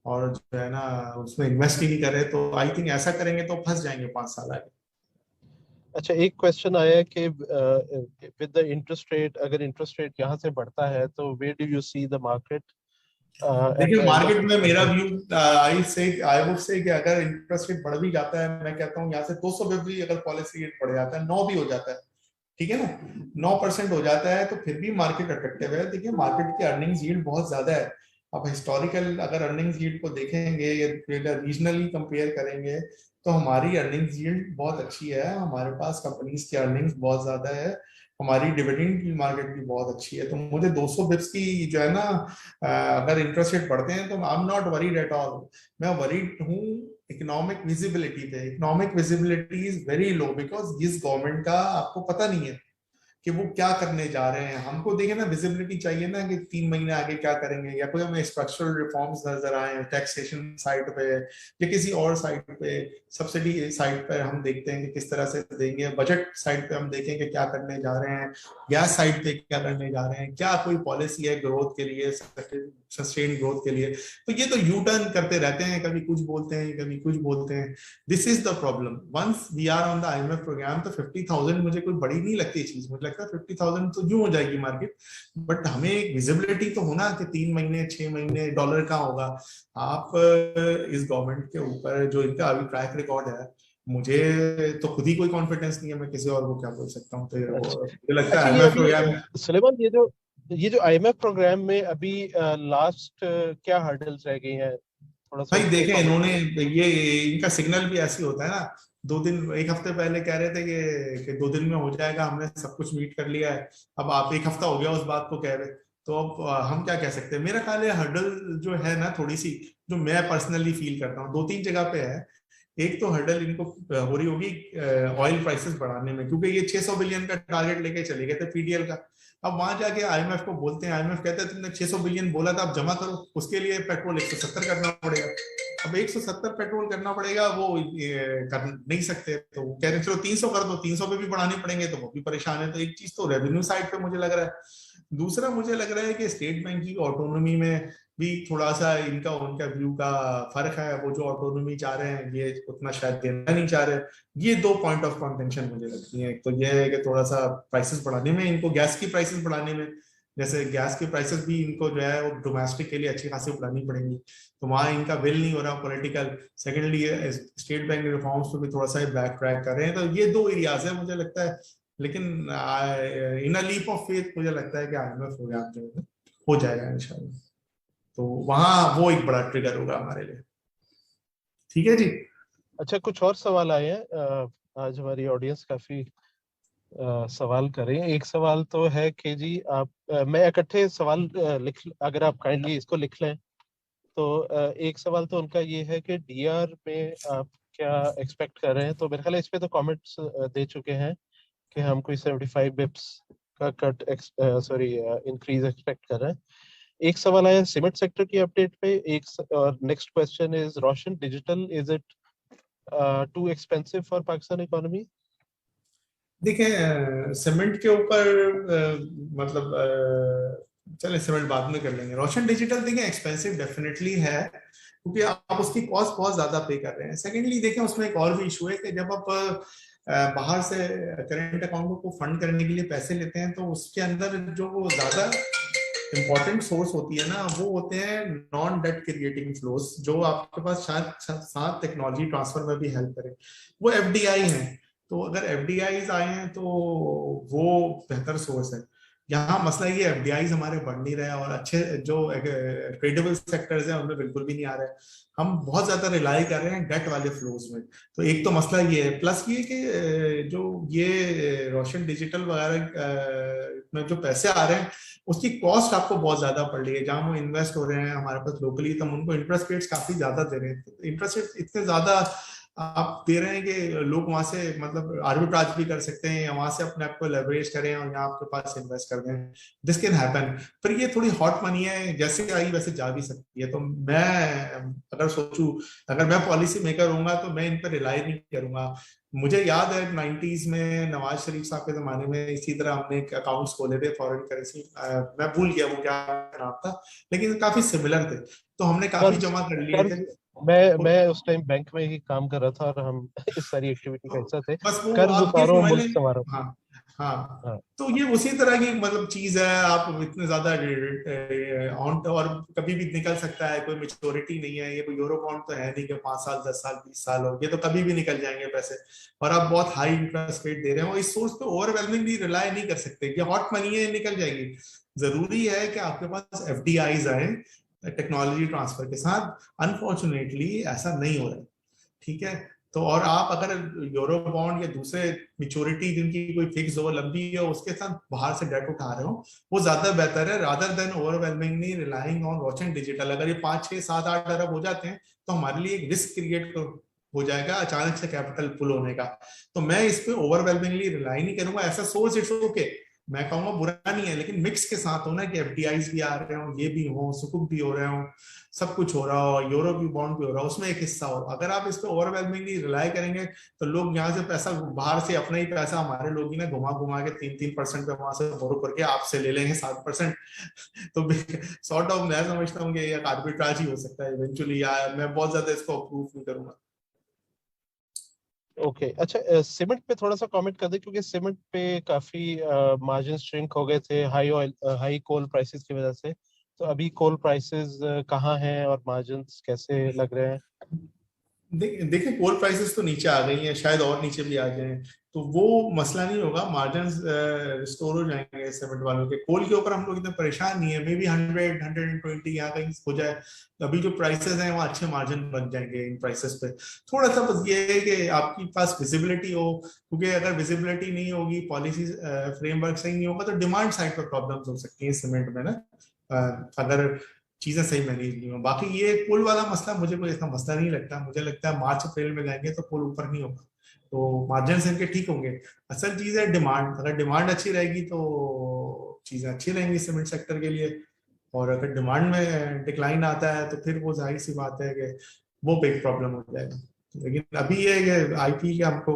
और जो है ना उसमें इन्वेस्ट ही नहीं कर रहे। तो आई थिंक ऐसा करेंगे तो फंस जाएंगे 5 साल आगे। अच्छा, एक क्वेश्चन आया कि विद द इंटरेस्ट रेट, अगर इंटरेस्ट रेट यहाँ से बढ़ता है तो where do you see the market? देखिए मार्केट में मेरा व्यू आई वुड से कि अगर इंटरेस्ट रेट बढ़ भी जाता है, मैं कहता हूँ यहाँ से 200 भी अगर पॉलिसी रेट बढ़ जाता है, 9 भी हो जाता है, ठीक है ना, 9% हो जाता है तो फिर भी मार्केट अट्रैक्टिव है। देखिए मार्केट की अर्निंग्स यील्ड बहुत ज्यादा है। अब हिस्टोरिकल अगर अर्निंग्स यील्ड को देखेंगे या रीजनली कंपेयर करेंगे तो हमारी अर्निंग्स यील्ड बहुत अच्छी है, हमारे पास कंपनीज की अर्निंग्स बहुत ज्यादा है, हमारी डिविडेंड की मार्केट भी बहुत अच्छी है। तो मुझे 200 बिप्स की जो है ना अगर इंटरेस्ट रेट बढ़ते हैं तो I am not worried at all. मैं वरीड हूँ इकोनॉमिक विजिबिलिटी पे। Economic visibility is very low because इस गवर्नमेंट का आपको पता नहीं है कि वो क्या करने जा रहे हैं। हमको देखे ना विजिबिलिटी चाहिए ना कि 3 महीने आगे क्या करेंगे, या कोई हमें स्ट्रक्चरल रिफॉर्म्स नजर आए टैक्सेशन साइड पे या किसी और साइड पे, सब्सिडी साइड पे हम देखते हैं कि किस तरह से देंगे, बजट साइड पे हम देखेंगे क्या करने जा रहे हैं, गैस साइड पे क्या करने जा रहे हैं, क्या कोई पॉलिसी है ग्रोथ के लिए, सस्टेन ग्रोथ के लिए। तो ये तो यू टर्न करते रहते हैं, कभी कुछ बोलते हैं कभी कुछ बोलते हैं। This is the problem. Once we are on the IMF program तो 50,000 मुझे कोई बड़ी नहीं लगती चीज, मुझे लगता है 50,000 तो यूं हो जाएगी मार्केट। बट हमें एक विजिबिलिटी तो होना कि 3 महीने 6 महीने डॉलर का होगा। आप इस गवर्नमेंट के ऊपर जो इनका अभी ट्रैक रिकॉर्ड है, मुझे तो खुद ही कोई कॉन्फिडेंस नहीं है, मैं किसी और को क्या बोल सकता हूँ। तो मुझे लगता अच्छा, है ये IMF अभी प्रोग्राम सुलेमान, ये जो IMF प्रोग्राम में अभी लास्ट क्या हर्डल्स रह गई हैं, थोड़ा सा भाई उस पे देखें comment इन्होंने, करें। ये इनका सिग्नल भी ऐसे ही होता है ना, 2 दिन 1 हफ्ते पहले कह रहे थे कि 2 दिन में हो जाएगा, हमने सब कुछ मीट कर लिया है। अब आप 1 हफ्ता हो गया उस बात को कह रहे, तो अब हम क्या कह सकते हैं। मेरा ख्याल है हर्डल जो है ना थोड़ी सी, जो मैं पर्सनली फील करता हूँ 2-3 जगह पे है। एक तो हर्डल इनको हो रही होगी ऑयल प्राइसेस बढ़ाने में, क्योंकि ये 600 बिलियन का टारगेट लेके चले गए थे PDL का। अब वहां जाके IMF को बोलते हैं, IMF कहते हैं तुमने 600 बिलियन बोला था, अब जमा करो, उसके लिए पेट्रोल 170 करना पड़ेगा। अब 170 पेट्रोल करना पड़ेगा, वो कर नहीं सकते, तो वो कह रहे चलो 300 कर दो, 300 पे भी बढ़ाने पड़ेंगे, तो वो भी परेशान है। तो एक चीज तो रेवेन्यू साइड पे मुझे लग रहा है। दूसरा मुझे लग रहा है कि स्टेट बैंक की ऑटोनॉमी में भी थोड़ा सा इनका उनका व्यू का फर्क है। वो जो ऑटोनॉमी चाह रहे हैं ये उतना शायद देना नहीं चाह रहे। ये 2 पॉइंट ऑफ कंटेंशन मुझे लगती है। एक तो ये है कि थोड़ा सा प्राइसेस बढ़ाने में, इनको गैस की प्राइसेस बढ़ाने में, जैसे गैस की प्राइसेस भी इनको जो है वो डोमेस्टिक के लिए अच्छी खासी बढ़ानी पड़ेंगी, तो वहां इनका विल नहीं हो रहा political. Secondly state bank reforms पे भी थोड़ा सा बैक ट्रैक कर रहे हैं। तो ये 2 एरियाज है मुझे लगता है। लेकिन इन अ लीप ऑफ फेथ मुझे लगता है कि IMF प्रोग्राम जो है हो जाएगा इंशाल्लाह। तो वहां वो एक बड़ा ट्रिगर होगा हमारे लिए। ठीक है जी। अच्छा, कुछ और सवाल आए हैं। आज हमारी ऑडियंस काफी सवाल कर रही है। एक सवाल तो है कि जी आप मैं इकट्ठे सवाल अगर आप काइंडली इसको लिख लें तो एक सवाल तो उनका ये है कि DR में आप क्या एक्सपेक्ट कर रहे हैं। तो मेरे ख्याल है इस पे तो कमेंट्स दे चुके हैं कि हम कोई 75 बिप्स का कट सॉरी इंक्रीज एक्सपेक्ट कर रहे हैं। एक सवाल आया सीमेंट सेक्टर की अपडेट पे। और next question is Roshan digital, is it too expensive for Pakistan economy? देखें सीमेंट के ऊपर मतलब चले सीमेंट बाद में कर लेंगे। रोशन डिजिटल देखें एक्सपेंसिव डेफिनेटली है, क्योंकि आप उसकी कॉस्ट बहुत ज्यादा पे कर रहे हैं। सेकेंडली देखें उसमें एक और भी इशू है कि जब आप बाहर से करेंट अकाउंट को फंड करने के लिए पैसे लेते हैं तो उसके अंदर जो वो ज्यादा इंपॉर्टेंट सोर्स होती है ना, वो होते हैं नॉन डेट क्रिएटिंग फ्लोज, जो आपके पास शायद साथ टेक्नोलॉजी ट्रांसफर में भी हेल्प करें, वो FDI हैं। तो अगर FDIs आए हैं तो वो बेहतर सोर्स है। यहाँ मसला ये FDIs हमारे बढ़ नहीं रहे और अच्छे जो ट्रेडेबल सेक्टर्स हैं उनमें बिल्कुल भी नहीं आ रहे। हम बहुत ज्यादा रिलाई कर रहे हैं डेट वाले फ्लोज में। तो एक तो मसला ये है, प्लस ये कि जो ये रोशन डिजिटल वगैरह में जो पैसे आ रहे हैं उसकी कॉस्ट आपको बहुत ज्यादा पड़ रही है। जहां वो इन्वेस्ट हो रहे हैं हमारे पास लोकली, तो हम उनको इंटरेस्ट रेट्स काफी ज्यादा दे रहे हैं। इंटरेस्ट रेट इतने ज्यादा आप दे रहे हैं कि लोग वहां से मतलब आर्बिट्राज भी कर सकते हैं, या वहां से अपने आप को लेवरेज करें और यहाँ आपके पास इन्वेस्ट कर दें। This can happen. पर ये थोड़ी हॉट मनी है, जैसे आई वैसे जा भी सकती है। तो मैं अगर सोचूं, अगर मैं पॉलिसी मेकर होऊंगा तो मैं इन पर रिलाई नहीं करूंगा। मुझे याद है 90s में नवाज शरीफ साहब के जमाने में इसी तरह हमने अकाउंट्स खोले थे फॉरेन करेंसी, मैं भूल गया वो क्या नाम था, लेकिन काफी सिमिलर थे। तो हमने काफी कर्ज जमा कर लिए थे। कर्ज मैं उस टाइम बैंक में ही काम कर रहा था और हम इस सारी एक्टिविटी का हिस्सा थे। बस वो कर्ज आप ये उतारो समझ मुल्क लें, संवारो। हाँ हाँ, तो ये उसी तरह की मतलब चीज है। आप इतने ज्यादा ऑन और कभी भी निकल सकता है, कोई मेच्योरिटी नहीं है। ये कोई यूरो बॉन्ड तो है नहीं कि 5 साल 10 साल 20 साल हो, ये तो कभी भी निकल जाएंगे पैसे। और आप बहुत हाई इंटरेस्ट रेट दे रहे हो, इस सोर्स पे ओवरवेलमिंगली रिलाई नहीं कर सकते कि हॉट मनी है निकल जाएगी। जरूरी है कि आपके पास एफडीआईज आए टेक्नोलॉजी ट्रांसफर के साथ। अनफॉर्चुनेटली ऐसा नहीं हो रहा है, ठीक है। तो और आप अगर यूरो बॉन्ड या दूसरे मेच्योरिटी जिनकी कोई फिक्स हो लंबी हो उसके साथ बाहर से डेट उठा रहे हो, वो ज्यादा बेहतर है rather than overwhelmingly relying on watching digital. अगर ये 5 6 7 8 अरब हो जाते हैं तो हमारे लिए एक रिस्क क्रिएट हो जाएगा अचानक से कैपिटल पुल होने का। तो मैं इस पे ओवरवेलमिंगली रिलाई नहीं करूंगा। ऐसा सोर्स इट्स ओके, मैं कहूंगा बुरा नहीं है, लेकिन मिक्स के साथ हो ना कि एफडीआईज भी आ रहे हो, ये भी हो, सुकुक भी हो रहे हो, सब कुछ हो रहा हो, यूरो भी बॉन्ड भी हो रहा हो, उसमें एक हिस्सा हो। अगर आप इस पे ओवरवेलमिंगली रिलाई करेंगे तो लोग यहाँ से पैसा बाहर से अपना ही पैसा हमारे लोग ही ना घुमा घुमा के 3-3% पे वहां से बोरो करके आपसे ले लेंगे 7%। तो सॉर्ट ऑफ मैं समझता हूँ कि एक आर्बिट्राज ही हो सकता है इवेंचुअली, या मैं बहुत ज्यादा इसको अप्रूव नहीं करूंगा। ओके अच्छा, सीमेंट पे थोड़ा सा कमेंट कर दे, क्योंकि सीमेंट पे काफी मार्जिन श्रिंक हो गए थे हाई कोल प्राइसेस की वजह से। तो अभी कोल प्राइसेस कहाँ हैं और मार्जिन्स कैसे लग रहे हैं? देखिए कोल प्राइसेस तो नीचे आ गई हैं, शायद और नीचे भी आ जाएं, तो वो मसला नहीं होगा। मार्जिन रिस्टोर हो जाएंगे सीमेंट वालों के। कोल के ऊपर हम लोग इतना परेशान नहीं है, मे बी 100-120 यहाँ कहीं हो जाए। अभी जो प्राइसेस हैं वहाँ अच्छे मार्जिन बन जाएंगे इन प्राइसेस पे। थोड़ा सा बस ये है कि आपके पास विजिबिलिटी हो, क्योंकि अगर विजिबिलिटी नहीं होगी, पॉलिसी फ्रेमवर्क सही नहीं होगा, तो डिमांड साइड पर प्रॉब्लम्स हो सकती है सीमेंट में ना, अगर चीजें सही मैनेज नहीं हो। बाकी ये पुल वाला मसला मुझे कोई ऐसा मसला नहीं लगता। मुझे लगता है मार्च अप्रैल में जाएंगे तो पुल ऊपर नहीं होगा, तो मार्जिन इनके ठीक होंगे। असल चीज है डिमांड, अगर डिमांड अच्छी रहेगी तो चीजें अच्छी रहेंगी सीमेंट सेक्टर के लिए। और अगर डिमांड में डिक्लाइन आता है तो फिर वो जाहिर सी बात है कि वो बिग प्रॉब्लम हो जाएगा। लेकिन अभी ये आईपी के हमको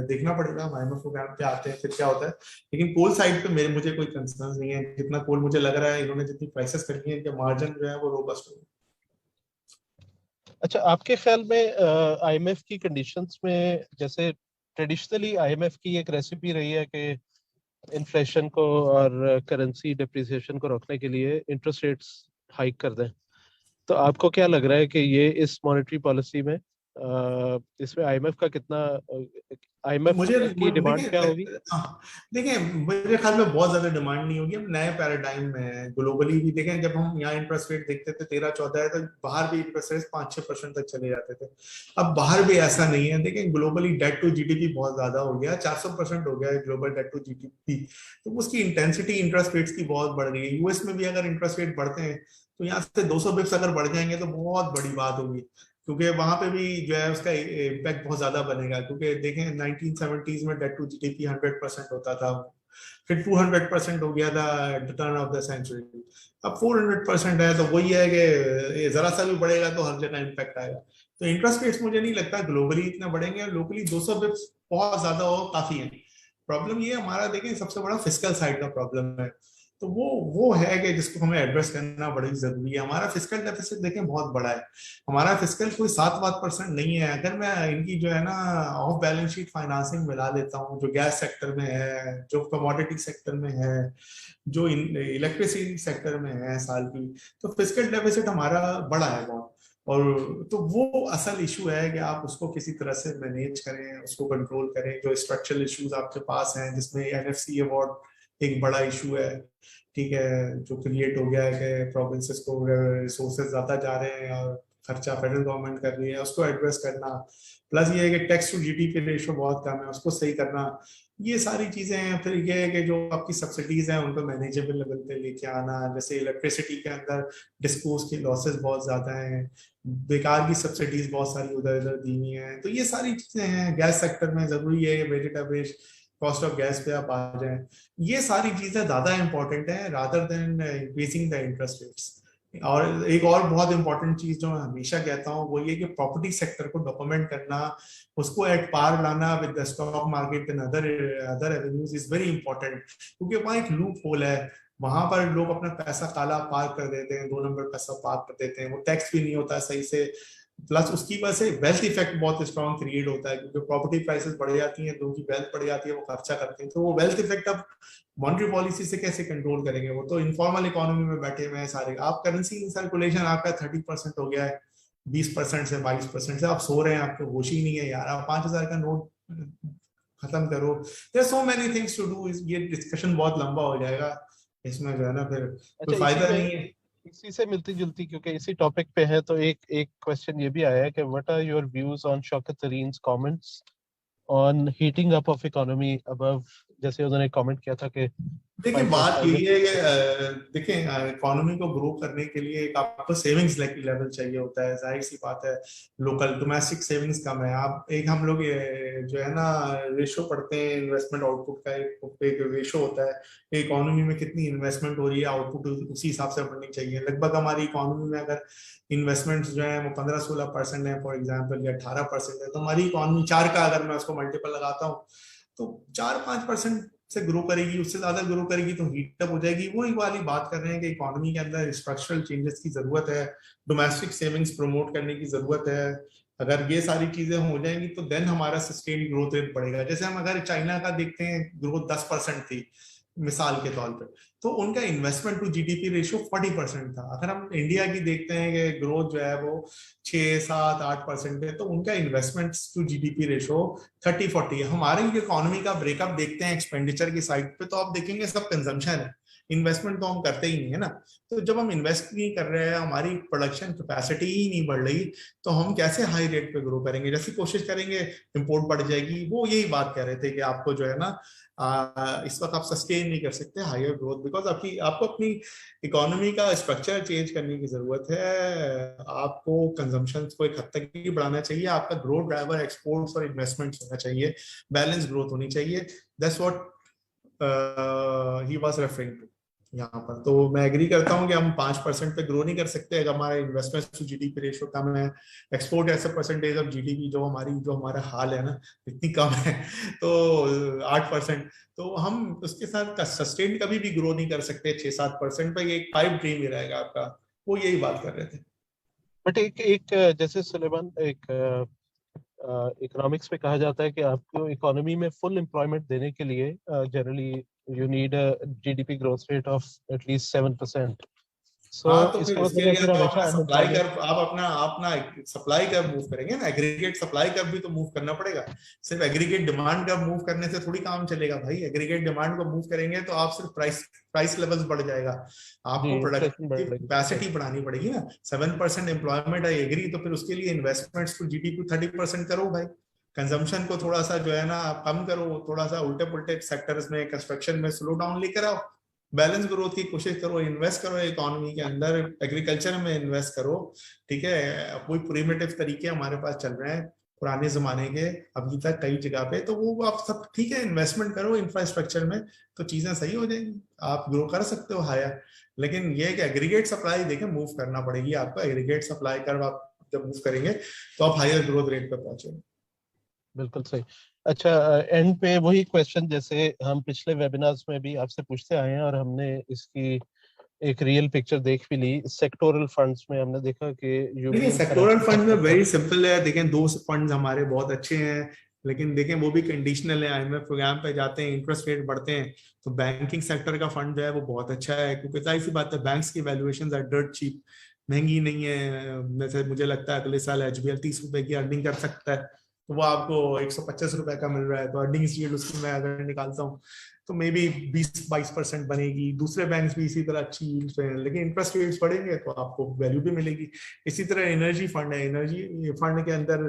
देखना पड़ेगा, आईएमएफ प्रोग्राम पे आते हैं फिर क्या होता है। लेकिन कोल साइड पे मुझे कोई कंसर्न नहीं है। जितना कोल मुझे लग रहा है इन्होंने जितनी प्राइसेस करनी है, इनके मार्जिन जो है वो रोबस्ट होंगे। अच्छा, आपके ख्याल में आईएमएफ की कंडीशंस में, जैसे ट्रेडिशनली आईएमएफ की एक रेसिपी रही है कि इन्फ्लेशन को और करेंसी डिप्रिसिएशन को रोकने के लिए इंटरेस्ट रेट्स हाइक कर दें, तो आपको क्या लग रहा है कि ये इस मॉनेटरी पॉलिसी में इसमें आईएमएफ का कितना, आईएमएफ मुझे की डिमांड क्या होगी? देखिए मेरे ख्याल में बहुत ज्यादा डिमांड नहीं होगी। हम नए पैराडाइम में है, ग्लोबली भी देखें, जब हम यहाँ इंटरेस्ट रेट देखते थे 13-14 है, तो बाहर भी इंटरेस्ट रेट 5-6% तक चले जाते थे। अब बाहर भी ऐसा नहीं है। देखें ग्लोबली डेट टू जीडीपी बहुत ज्यादा हो गया, 400% हो गया है ग्लोबल डेट टू जीडीपी। तो उसकी इंटेंसिटी इंटरेस्ट रेट्स की बहुत बढ़ गई है। यूएस में भी अगर इंटरेस्ट रेट बढ़ते हैं तो यहाँ से 200 बिप्स अगर बढ़ जाएंगे तो बहुत बड़ी बात होगी, क्योंकि वहां पे भी जो है उसका इम्पैक्ट बहुत ज्यादा बनेगा। क्योंकि देखें 1970s में डेट टू जीडीपी 100% होता था, फिर 200% हो गया था at the turn of the century, अब 400% है। तो वही है कि जरा सा भी बढ़ेगा तो हर जगह इम्पैक्ट आएगा। तो इंटरेस्ट रेट्स मुझे नहीं लगता ग्लोबली इतना बढ़ेंगे। लोकली 200 बिप्स बहुत ज्यादा हो काफी है। प्रॉब्लम ये हमारा देखें सबसे बड़ा फिस्कल साइड का प्रॉब्लम है। तो वो है कि जिसको हमें एड्रेस करना बड़ी जरूरी है। हमारा फिस्कल डेफिसिट देखें बहुत बड़ा है। हमारा फिस्कल कोई 7% नहीं है। अगर मैं इनकी जो है ना ऑफ बैलेंस शीट फाइनेंसिंग मिला लेता हूँ, जो गैस सेक्टर में है, जो कमोडिटी सेक्टर में है, जो इलेक्ट्रिसिटी सेक्टर में है साल की, तो फिस्कल डेफिसिट हमारा बड़ा है बहुत। और तो वो असल इशू है कि आप उसको किसी तरह से मैनेज करें, उसको कंट्रोल करें। जो स्ट्रक्चरल इश्यूज आपके पास हैं, जिसमें एनएफसी अवार्ड एक बड़ा इशू है, ठीक है, जो क्रिएट हो गया है कि प्रोविंसेस को रिसोर्सेज ज्यादा जा रहे हैं और खर्चा फेडरल गवर्नमेंट कर रही है, उसको एड्रेस करना। प्लस ये है कि टैक्स टू जीडीपी रेशो बहुत कम है, उसको सही करना। ये सारी चीजें हैं। फिर ये है कि जो आपकी सब्सिडीज हैं उनको मैनेजेबल लेवल पे लेके आना। जैसे इलेक्ट्रिसिटी के अंदर डिस्पोज की लॉसेस बहुत ज्यादा हैं, बेकार की सब्सिडीज बहुत सारी उधर इधर दी हुई हैं। तो ये सारी चीजें हैं। गैस सेक्टर में जरूरी है weighted average cost of gas पे आप आ जाएं। ये सारी चीजें ज्यादा इंपॉर्टेंट है rather than increasing the interest rates. और एक और बहुत इंपॉर्टेंट चीज जो मैं हमेशा कहता हूँ वो ये कि प्रॉपर्टी सेक्टर को डॉक्यूमेंट करना, उसको एट पार लाना with the stock market and other avenues is very important. क्योंकि वहाँ एक लूप होल है, वहां पर लोग अपना पैसा काला पार कर देते हैं, 2 नंबर पैसा पार कर देते हैं, वो टैक्स भी नहीं होता सही से, प्लस उसकी वजह से वेल्थ इफेक्ट बहुत स्ट्रॉन्ग क्रिएट होता है, क्योंकि प्रॉपर्टी प्राइसेस बढ़ जाती हैं, लोगों की वेल्थ बढ़ जाती है, वो खर्चा करते हैं, तो वो वेल्थ इफेक्ट अब मॉनेटरी पॉलिसी से कैसे कंट्रोल करेंगे? वो तो इनफॉर्मल इकोनॉमी में बैठे हुए हैं सारे। आप करेंसी सर्कुलेशन आपका 30% हो गया है, 20% से 22% से आप सो रहे हैं, आपको होश ही नहीं है यार। आप 5,000 का नोट खत्म करो। There so many things to do. ये डिस्कशन बहुत लंबा हो जाएगा, इसमें जो है ना फिर अच्छा, कोई फायदा नहीं है। इसी से मिलती जुलती, क्योंकि इसी टॉपिक पे है, तो एक एक क्वेश्चन ये भी आया है कि what are your views on Shaukat Tarin's comments on heating up of economy above, जैसे उन्होंने कमेंट किया था कि देखिए बात यही है कि देखें इकोनॉमी को ग्रो करने के लिए एक आपको सेविंग्स लेवल चाहिए होता है, जाहिर सी बात है। लोकल डोमेस्टिक सेविंग्स कम है। आप एक हम लोग जो है ना रेशो पढ़ते हैं इन्वेस्टमेंट आउटपुट का, एक रेशो होता है इकोनॉमी में कितनी इन्वेस्टमेंट हो रही है, आउटपुट उसी हिसाब से बढ़नी चाहिए। लगभग हमारी इकोनॉमी में अगर इन्वेस्टमेंट जो है वो 15-16% है फॉर एग्जाम्पल, या 18% है, तो हमारी इकोनॉमी 4 का अगर मैं उसको मल्टीपल लगाता हूँ तो 4-5% से ग्रो करेगी। उससे ज्यादा ग्रो करेगी तो हीट अप हो जाएगी। वो एक वाली बात कर रहे हैं कि इकोनॉमी के अंदर स्ट्रक्चरल चेंजेस की जरूरत है, डोमेस्टिक सेविंग्स प्रमोट करने की जरूरत है। अगर ये सारी चीजें हो जाएंगी तो देन हमारा सस्टेन ग्रोथ रेट बढ़ेगा। जैसे हम अगर चाइना का देखते हैं, ग्रोथ 10% थी मिसाल के तौर पे, तो उनका इन्वेस्टमेंट टू जीडीपी रेशियो 40% था। अगर हम इंडिया की देखते हैं कि ग्रोथ जो है वो 6-7-8% है, तो उनका इन्वेस्टमेंट टू जीडीपी रेशियो 30-40 है। हमारी इकोनॉमी का ब्रेकअप देखते हैं एक्सपेंडिचर की साइड पे, तो आप देखेंगे सब कंजम्पशन है, इन्वेस्टमेंट तो हम करते ही नहीं है ना। तो जब हम इन्वेस्ट नहीं कर रहे हैं, हमारी प्रोडक्शन कैपेसिटी ही नहीं बढ़ रही, तो हम कैसे हाई रेट पे ग्रो करेंगे? जैसी कोशिश करेंगे इंपोर्ट बढ़ जाएगी। वो यही बात कह रहे थे कि आपको जो है ना इस वक्त आप सस्टेन नहीं कर सकते हायर ग्रोथ, बिकॉज आपको अपनी इकोनॉमी का स्ट्रक्चर चेंज करने की जरूरत है। आपको कंजम्पशन को एक हद तक ही बढ़ाना चाहिए। आपका ग्रोथ ड्राइवर एक्सपोर्ट्स और इन्वेस्टमेंट्स होना चाहिए, बैलेंस ग्रोथ होनी चाहिए। That's what he was referring to यहाँ पर। तो मैं एग्री करता हूँ कि हम 5% पे ग्रो नहीं कर सकते अगर हमारा इन्वेस्टमेंट टू जीडीपी रेशियो कम है। Export as a percentage of GDP जो हमारा हाल है ना, इतनी कम है, तो 8%, तो हम उसके साथ सस्टेन कभी भी ग्रो नहीं कर सकते 6-7% पे। एक पाइप ड्रीम ही रहेगा आपका। वो यही बात कर रहे थे। बट एक एक जैसे सुलेमान, एक इकोनॉमिक्स में कहा जाता है कि आपको इकोनॉमी में फुल एम्प्लॉयमेंट देने के लिए generally you need a GDP growth rate of at least 7%। सो हाँ, तो फिर इसका इसके मतलब है लिए फिर तो हमेशा अपना सप्लाई अनएम्प्लॉयमेंट। कर्व, आप अपना अपना सप्लाई कर्व मूव करेंगे ना, एग्रीगेट सप्लाई कर्व भी तो मूव करना पड़ेगा। सिर्फ एग्रीगेट डिमांड कर्व मूव करने से थोड़ी काम चलेगा भाई। एग्रीगेट डिमांड को मूव करेंगे तो आप सिर्फ प्राइस लेवल्स बढ़ जाएगा, जी, आपको इन्फ्लेशन बढ़ प्रोडक्टिव रही है। कैपेसिटी बढ़ानी पड़ेगी ना। 7% एम्प्लॉयमेंट आई एग्री, तो फिर उसके लिए इन्वेस्टमेंट्स टू जीडीपी 30% करो भाई। कंजम्पशन को थोड़ा सा जो है ना कम करो, थोड़ा सा उल्टे पुल्टे सेक्टर्स में, कंस्ट्रक्शन में स्लो डाउन लेकर आओ, बैलेंस ग्रोथ की कोशिश करो, इन्वेस्ट करो इकोनॉमी के अंदर, एग्रीकल्चर में इन्वेस्ट करो। ठीक है, कोई प्रिमिटिव तरीके हमारे पास चल रहे हैं पुराने जमाने के अभी तक कई जगह पे, तो वो आप सब ठीक है, इन्वेस्टमेंट करो इंफ्रास्ट्रक्चर में, तो चीजें सही हो जाएंगी, आप ग्रो कर सकते हो हायर। लेकिन ये कि एग्रीगेट सप्लाई देखें मूव करना पड़ेगी आपको। एग्रीगेट सप्लाई कर आप जब मूव करेंगे तो आप हायर ग्रोथ रेट पे पहुंचेंगे। बिल्कुल सही। अच्छा, एंड पे वही क्वेश्चन जैसे हम पिछले वेबिनार्स में भी आपसे पूछते आए हैं, और हमने इसकी एक रियल पिक्चर देख भी ली। सेक्टोरल फंड्स में हमने देखा कि देखिए यूबीएल सेक्टोरल कराची फंड में का वेरी सिंपल है। देखें 2 फंड्स हमारे बहुत अच्छे हैं, लेकिन देखें वो भी कंडीशनल है। आईएमएफ प्रोग्राम पे जाते हैं, इंटरेस्ट रेट बढ़ते हैं, तो बैंकिंग सेक्टर का फंड जो है वो बहुत अच्छा है, क्योंकि जाहिर सी बात है बैंक्स की वैल्यूएशंस आर डर्ट चीप, महंगी नहीं है। जैसे मुझे लगता है अगले साल एचबीएल 30 रुपए की अर्निंग कर सकता है, तो वो आपको 125 रुपए का मिल रहा है, तो अर्निंग्स यील्ड उसकी मैं अगर निकालता हूँ तो मे बी 20-22% बनेगी। दूसरे बैंक्स भी इसी तरह अच्छी यील्ड्स पे हैं, लेकिन इंटरेस्ट रेट्स बढ़ेंगे तो आपको वैल्यू भी मिलेगी। इसी तरह एनर्जी फंड है, एनर्जी फंड के अंदर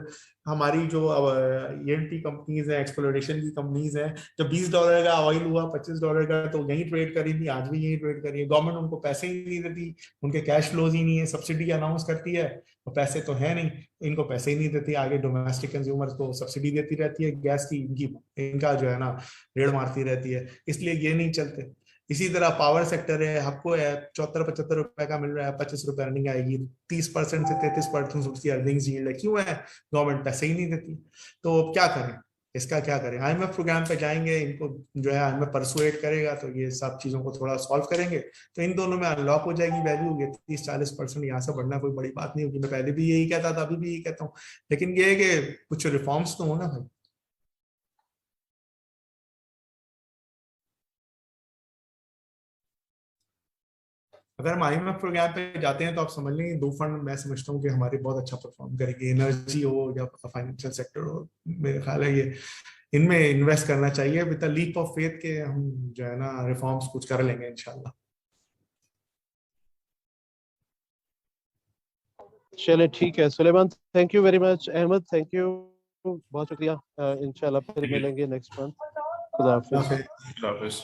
हमारी जो ईएनटी कंपनीज है, एक्सप्लोरेशन की कंपनीज है, जब $20 का ऑयल हुआ, $25 का, तो यही ट्रेड करी थी, आज भी यही ट्रेड करी है। गवर्नमेंट उनको पैसे ही नहीं देती, उनके कैश फ्लोज ही नहीं है, सब्सिडी अनाउंस करती है तो पैसे तो है नहीं, इनको पैसे ही नहीं देती, आगे डोमेस्टिक कंज्यूमर्स को सब्सिडी देती रहती है गैस की, इनका जो है ना रेड़ मारती रहती है, इसलिए ये नहीं चलते। इसी तरह पावर सेक्टर है, आपको 74-75 रुपए का मिल रहा है, 25 रुपए अर्निंग आएगी, 30% से 33% उसकी अर्निंग यील्ड है। क्यों है? गवर्नमेंट पैसे ही नहीं देती, तो क्या करें? इसका क्या करें, IMF प्रोग्राम पे जाएंगे, इनको जो है IMF परसुएट करेगा तो ये सब चीजों को थोड़ा सॉल्व करेंगे, तो इन दोनों में अनलॉक हो जाएगी वैल्यू। ये 30-40% यहाँ से बढ़ना कोई बड़ी बात नहीं होगी। मैं पहले भी यही कहता था, अभी भी यही कहता हूँ, लेकिन ये है कि कुछ रिफॉर्म्स तो हो ना भाई। अगर हम IMF प्रोग्राम पे जाते हैं तो आप समझ लेंगे दो फंड मैं समझता हूँ कि हमारे बहुत अच्छा परफॉर्म करेंगे, एनर्जी हो या फाइनेंशियल सेक्टर हो। मेरा ख्याल है ये इनमें इन्वेस्ट करना चाहिए with a leap of faith के हम जो है ना रिफॉर्म्स कुछ कर लेंगे इंशाल्लाह। चले ठीक है Suleman, thank you very much. Ahmed thank you, बहुत शुक्रिया। इंशाल्लाह फिर मिलेंगे नेक्स्ट मंथ। खुदा हाफिज। खुदा हाफिज।